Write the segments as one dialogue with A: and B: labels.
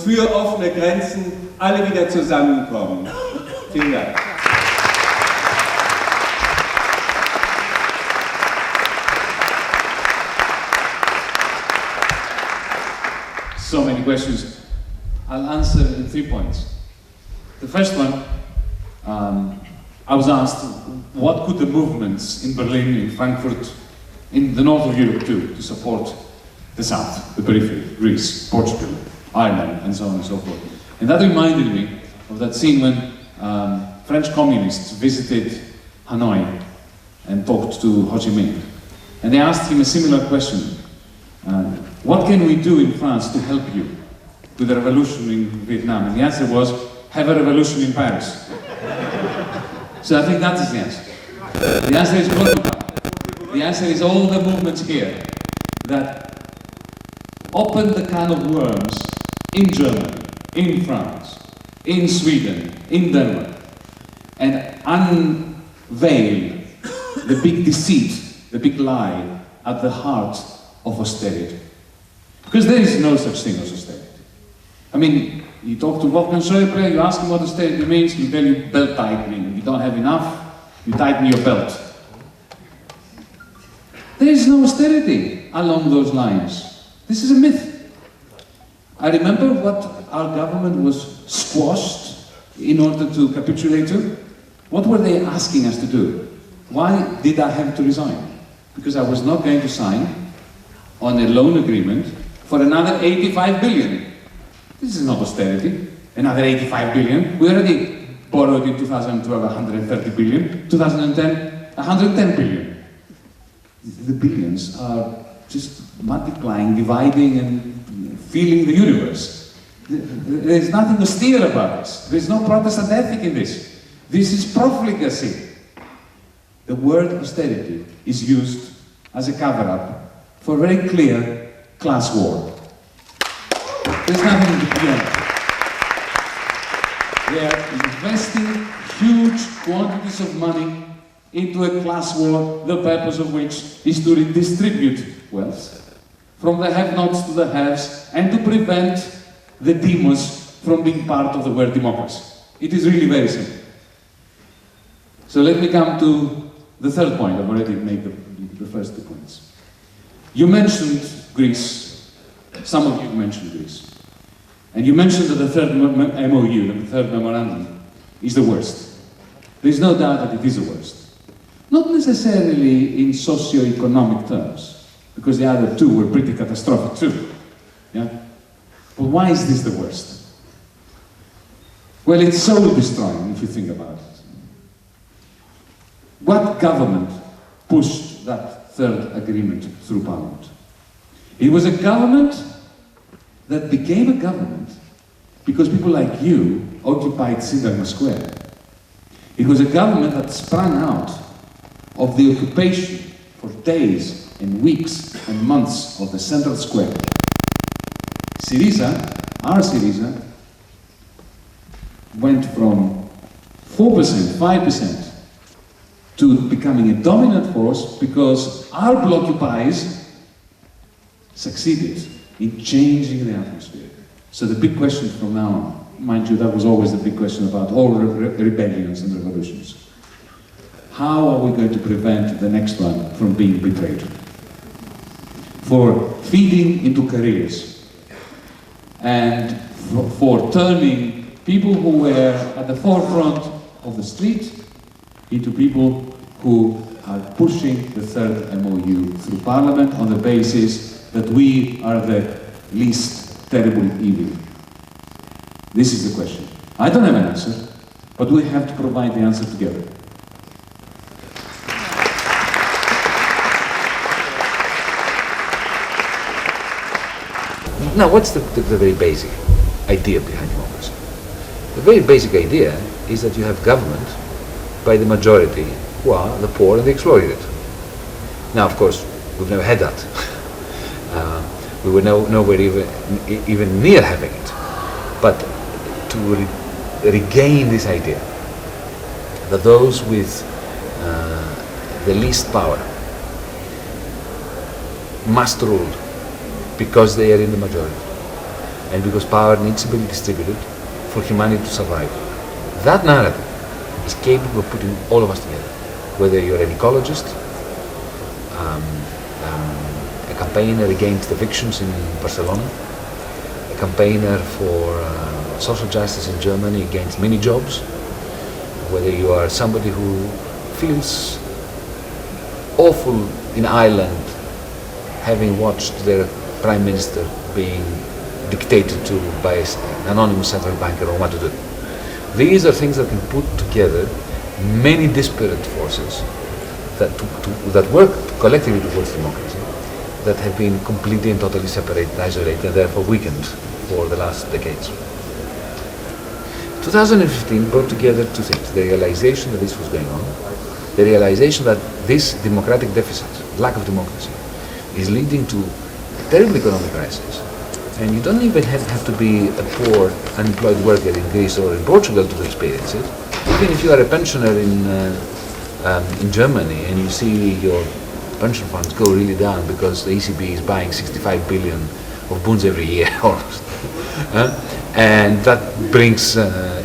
A: für offene Grenzen alle wieder zusammenkommen. Vielen Dank.
B: So many questions. I'll answer in 3 points. The first one, I was asked, what could the movements in Berlin, in Frankfurt, in the north of Europe do to support the south, the periphery, Greece, Portugal, Ireland, and so on and so forth. And that reminded me of that scene when French communists visited Hanoi and talked to Ho Chi Minh. And they asked him a similar question. What can we do in France to help you with the revolution in Vietnam? And the answer was, have a revolution in Paris. So I think that is the answer. The answer is Blockupy. The answer is all the movements here that open the can of worms in Germany, in France, in Sweden, in Denmark, and unveil the big deceit, the big lie at the heart of austerity. Because there is no such thing as austerity. I mean, you talk to Wolfgang Schäuble, you ask him what austerity means, he tell you belt tightening. If you don't have enough, you tighten your belt. There is no austerity along those lines. This is a myth. I remember what our government was squashed in order to capitulate to. What were they asking us to do? Why did I have to resign? Because I was not going to sign on a loan agreement for another 85 billion. This is not austerity. Another 85 billion. We already borrowed in 2012 130 billion. 2010, 110 billion. The billions are just multiplying, dividing, and filling the universe. There is nothing austere about this. There is no Protestant ethic in this. This is profligacy. The word austerity is used as a cover-up for a very clear class war. There's nothing beyond it. They are investing huge quantities of money into a class war, the purpose of which is to redistribute wealth from the have-nots to the haves and to prevent the demos from being part of the word democracy. It is really very simple. So let me come to the third point. I've already made the first 2 points. You mentioned Greece. Some of you mentioned Greece. And you mentioned that the third MOU, the third memorandum, is the worst. There's no doubt that it is the worst. Not necessarily in socio-economic terms, because the other two were pretty catastrophic too. Yeah? But why is this the worst? Well, it's soul-destroying if you think about it. What government pushed that third agreement through Parliament? It was a government that became a government because people like you occupied Syntagma Square. It was a government that sprang out of the occupation for days and weeks and months of the central square. Syriza, our Syriza, went from 4%, 5%, to becoming a dominant force because our Blockupys succeeded in changing the atmosphere. So the big question from now on, mind you, that was always the big question about all rebellions and revolutions. How are we going to prevent the next one from being betrayed? For feeding into careers and for turning people who were at the forefront of the street into people who are pushing the third MOU through Parliament on the basis that we are the least terrible evil. This is the question. I don't have an answer, but we have to provide the answer together.
C: Now, what's the very basic idea behind democracy? The very basic idea is that you have government by the majority, who are the poor and the exploited. Now, of course, we've never had that. We were nowhere even near having it. But to regain this idea that those with the least power must rule because they are in the majority. and because power needs to be distributed for humanity to survive. That narrative is capable of putting all of us together. Whether you're an ecologist, a campaigner against evictions in Barcelona, a campaigner for social justice in Germany against mini jobs, whether you are somebody who feels awful in Ireland having watched their prime minister being dictated to by an anonymous central banker on what to do. These are things that can put together many disparate forces that work collectively towards democracy, that have been completely and totally separated, isolated, and therefore weakened for the last decades. 2015 brought together two things: the realization that this was going on, the realization that this democratic deficit, lack of democracy, is leading to a terrible economic crisis. And you don't even have to be a poor, unemployed worker in Greece or in Portugal to experience it. Even if you are a pensioner in Germany and you see your pension funds go really down because the ECB is buying 65 billion of bonds every year almost. And that brings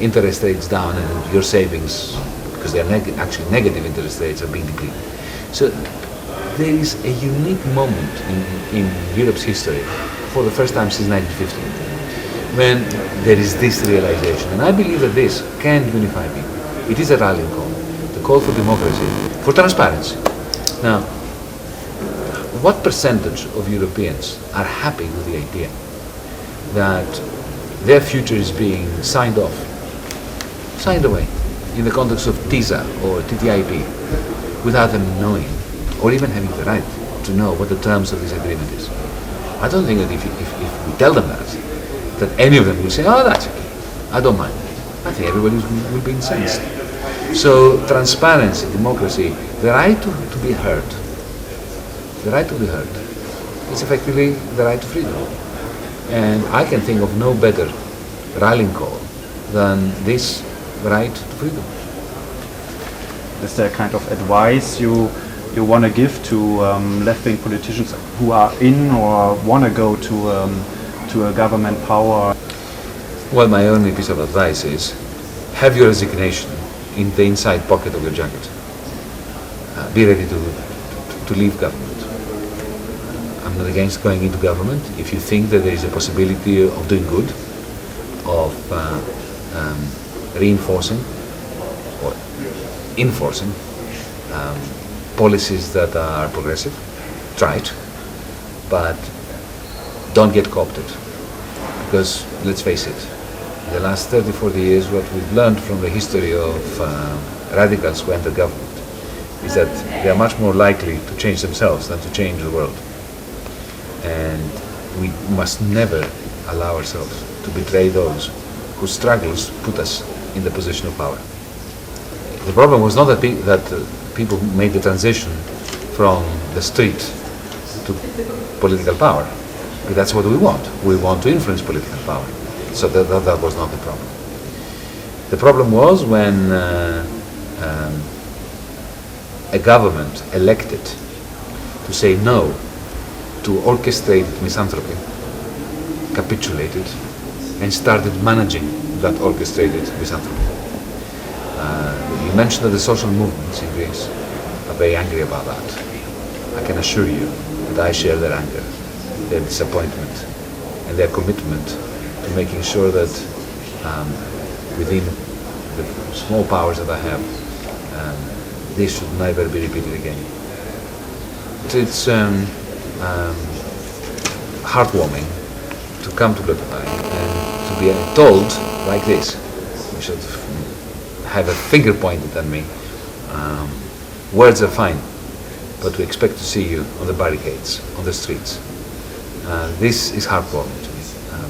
C: interest rates down and your savings, because they are actually negative interest rates, are being depleted. So there is a unique moment in Europe's history for the first time since 1950 when there is this realization. And I believe that this can unify people. It is a rallying call, the call for democracy, for transparency. Now, what percentage of Europeans are happy with the idea that their future is being signed away, in the context of TISA or TTIP, without them knowing, or even having the right to know what the terms of this agreement is? I don't think that if we tell them that any of them will say, oh, that's okay, I don't mind. I think everybody will be incensed. So transparency, democracy, the right to be heard, is effectively the right to freedom. And I can think of no better rallying call than this right to freedom.
D: Is there a kind of advice you want to give to left-wing politicians who are in or want to go to a government power?
C: Well, my only piece of advice is have your resignation in the inside pocket of your jacket. Be ready to leave government. I'm not against going into government if you think that there is a possibility of doing good, of reinforcing or enforcing policies that are progressive. Try it, but don't get co-opted. Because let's face it, in the last 30, 40 years, what we've learned from the history of radicals who enter government is that they are much more likely to change themselves than to change the world. And we must never allow ourselves to betray those whose struggles put us in the position of power. The problem was not that people who made the transition from the street to political power. But that's what we want. We want to influence political power. So that was not the problem. The problem was when a government elected to say no to orchestrated misanthropy, capitulated, and started managing that orchestrated misanthropy. You mentioned that the social movements in Greece are very angry about that. I can assure you that I share their anger, their disappointment, and their commitment to making sure that within the small powers that I have, this should never be repeated again. It's heartwarming to come to Blockupy and to be told like this. We should have a finger pointed at me. Words are fine, but we expect to see you on the barricades, on the streets. This is heartwarming to me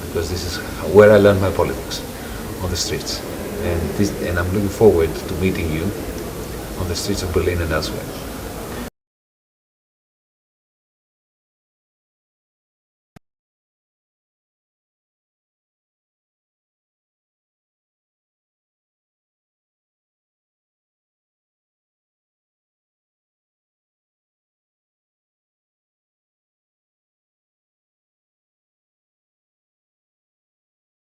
C: because this is where I learned my politics, on the streets. And I'm looking forward to meeting you on the streets of Berlin and elsewhere.